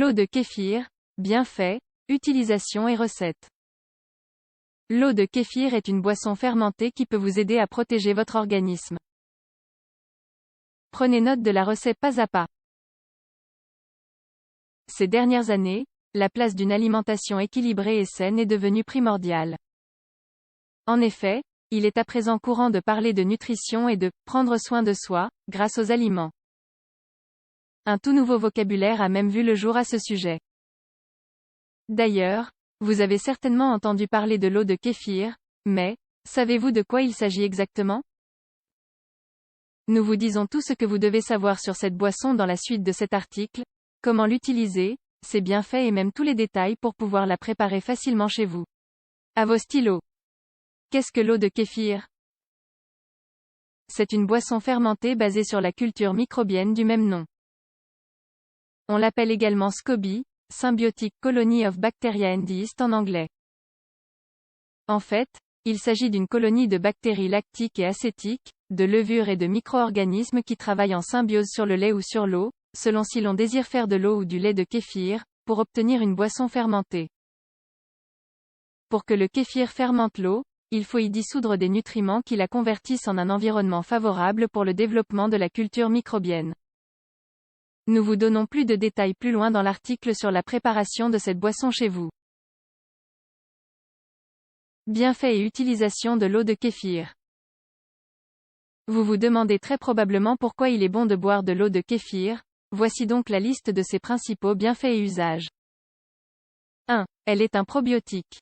L'eau de kéfir, bienfaits, utilisation et recettes. L'eau de kéfir est une boisson fermentée qui peut vous aider à protéger votre organisme. Prenez note de la recette pas à pas. Ces dernières années, la place d'une alimentation équilibrée et saine est devenue primordiale. En effet, il est à présent courant de parler de nutrition et de « prendre soin de soi » grâce aux aliments. Un tout nouveau vocabulaire a même vu le jour à ce sujet. D'ailleurs, vous avez certainement entendu parler de l'eau de kéfir, mais, savez-vous de quoi il s'agit exactement? Nous vous disons tout ce que vous devez savoir sur cette boisson dans la suite de cet article, comment l'utiliser, ses bienfaits et même tous les détails pour pouvoir la préparer facilement chez vous. À vos stylos. Qu'est-ce que l'eau de kéfir? C'est une boisson fermentée basée sur la culture microbienne du même nom. On l'appelle également SCOBY, Symbiotic Colony of Bacteria and Yeast en anglais. En fait, il s'agit d'une colonie de bactéries lactiques et acétiques, de levures et de micro-organismes qui travaillent en symbiose sur le lait ou sur l'eau, selon si l'on désire faire de l'eau ou du lait de kéfir, pour obtenir une boisson fermentée. Pour que le kéfir fermente l'eau, il faut y dissoudre des nutriments qui la convertissent en un environnement favorable pour le développement de la culture microbienne. Nous vous donnons plus de détails plus loin dans l'article sur la préparation de cette boisson chez vous. Bienfaits et utilisation de l'eau de kéfir. Vous vous demandez très probablement pourquoi il est bon de boire de l'eau de kéfir, voici donc la liste de ses principaux bienfaits et usages. 1. Elle est un probiotique.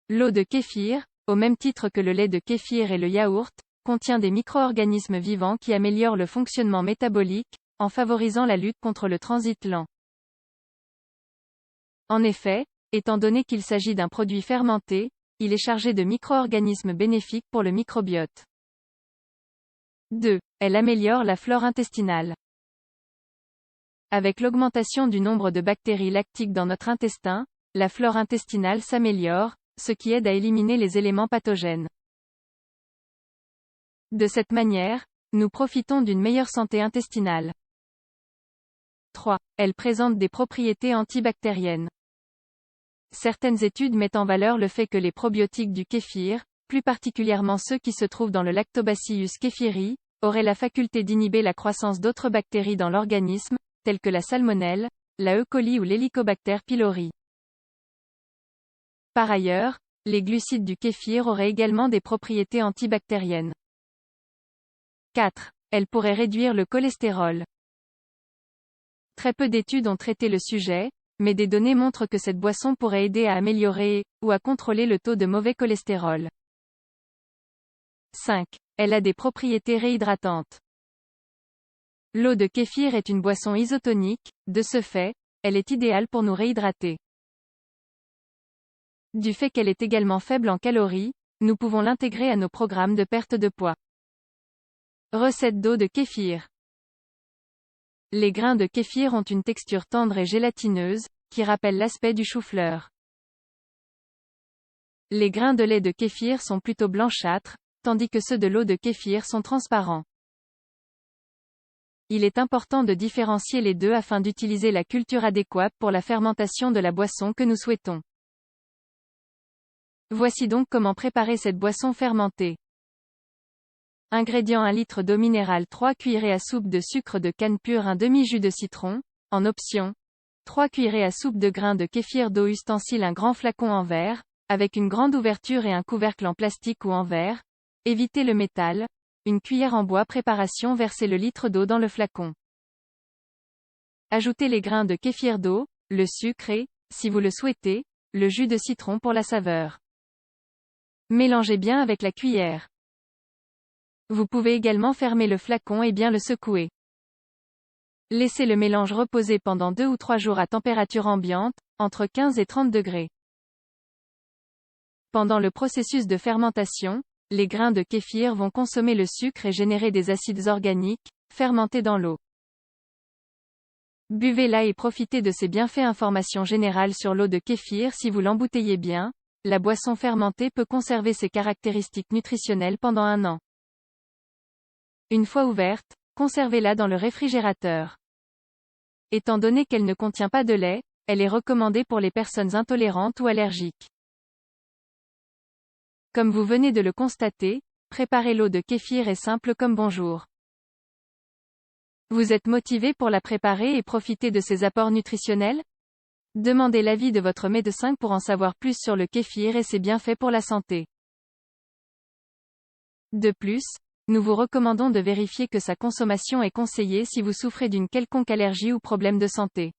L'eau de kéfir, au même titre que le lait de kéfir et le yaourt, contient des micro-organismes vivants qui améliorent le fonctionnement métabolique, en favorisant la lutte contre le transit lent. En effet, étant donné qu'il s'agit d'un produit fermenté, il est chargé de micro-organismes bénéfiques pour le microbiote. 2. Elle améliore la flore intestinale. Avec l'augmentation du nombre de bactéries lactiques dans notre intestin, la flore intestinale s'améliore, ce qui aide à éliminer les éléments pathogènes. De cette manière, nous profitons d'une meilleure santé intestinale. 3. Elle présente des propriétés antibactériennes. Certaines études mettent en valeur le fait que les probiotiques du kéfir, plus particulièrement ceux qui se trouvent dans le Lactobacillus kéfiri, auraient la faculté d'inhiber la croissance d'autres bactéries dans l'organisme, telles que la salmonelle, la E. coli ou l'Helicobacter pylori. Par ailleurs, les glucides du kéfir auraient également des propriétés antibactériennes. 4. Elle pourrait réduire le cholestérol. Très peu d'études ont traité le sujet, mais des données montrent que cette boisson pourrait aider à améliorer, ou à contrôler le taux de mauvais cholestérol. 5. Elle a des propriétés réhydratantes. L'eau de kéfir est une boisson isotonique, de ce fait, elle est idéale pour nous réhydrater. Du fait qu'elle est également faible en calories, nous pouvons l'intégrer à nos programmes de perte de poids. Recette d'eau de kéfir. Les grains de kéfir ont une texture tendre et gélatineuse, qui rappelle l'aspect du chou-fleur. Les grains de lait de kéfir sont plutôt blanchâtres, tandis que ceux de l'eau de kéfir sont transparents. Il est important de différencier les deux afin d'utiliser la culture adéquate pour la fermentation de la boisson que nous souhaitons. Voici donc comment préparer cette boisson fermentée. Ingrédients: 1 litre d'eau minérale, 3 cuillerées à soupe de sucre de canne pur, un demi-jus de citron, en option, 3 cuillerées à soupe de grains de kéfir d'eau, ustensile, un grand flacon en verre, avec une grande ouverture et un couvercle en plastique ou en verre, évitez le métal, une cuillère en bois. Préparation: versez le litre d'eau dans le flacon. Ajoutez les grains de kéfir d'eau, le sucre et, si vous le souhaitez, le jus de citron pour la saveur. Mélangez bien avec la cuillère. Vous pouvez également fermer le flacon et bien le secouer. Laissez le mélange reposer pendant 2 ou 3 jours à température ambiante, entre 15 et 30 degrés. Pendant le processus de fermentation, les grains de kéfir vont consommer le sucre et générer des acides organiques, fermentés dans l'eau. Buvez-la et profitez de ses bienfaits. Information générale sur l'eau de kéfir: si vous l'embouteillez bien, la boisson fermentée peut conserver ses caractéristiques nutritionnelles pendant 1 an. Une fois ouverte, conservez-la dans le réfrigérateur. Étant donné qu'elle ne contient pas de lait, elle est recommandée pour les personnes intolérantes ou allergiques. Comme vous venez de le constater, préparer l'eau de kéfir est simple comme bonjour. Vous êtes motivé pour la préparer et profiter de ses apports nutritionnels? Demandez l'avis de votre médecin pour en savoir plus sur le kéfir et ses bienfaits pour la santé. De plus, nous vous recommandons de vérifier que sa consommation est conseillée si vous souffrez d'une quelconque allergie ou problème de santé.